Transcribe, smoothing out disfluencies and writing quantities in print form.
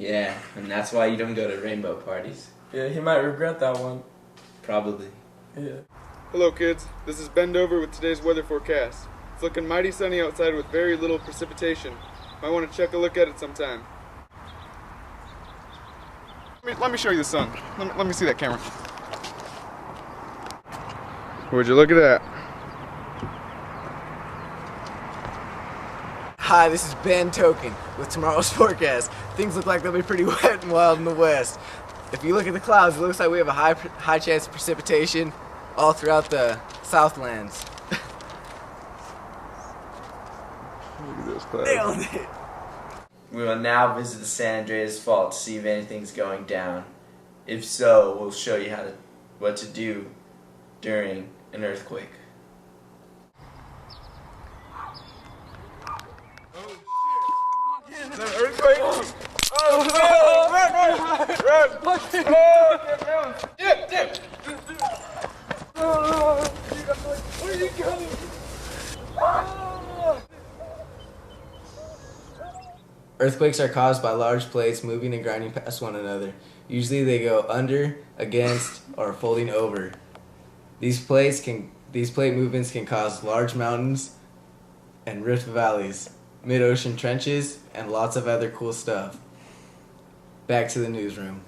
Yeah, and that's why you don't go to rainbow parties. Yeah, he might regret that one. Probably. Yeah. Hello kids, this is Bend Over with today's weather forecast. It's looking mighty sunny outside with very little precipitation. Might want to check a look at it sometime. Let me show you the sun. Let me see that camera. Would you look at that? Hi, this is Ben Token with tomorrow's forecast. Things look like they'll be pretty wet and wild in the west. If you look at the clouds, it looks like we have a high chance of precipitation all throughout the Southlands. Look at those clouds. Nailed it! We will now visit the San Andreas Fault to see if anything's going down. If so, we'll show you what to do during an earthquake. Is that an earthquake? Oh no! Run! Oh, get down! Dip! Oh, where are you going? Earthquakes are caused by large plates moving and grinding past one another. Usually they go under, against, or folding over. These plate movements can cause large mountains and rift valleys, mid-ocean trenches, and lots of other cool stuff. Back to the newsroom.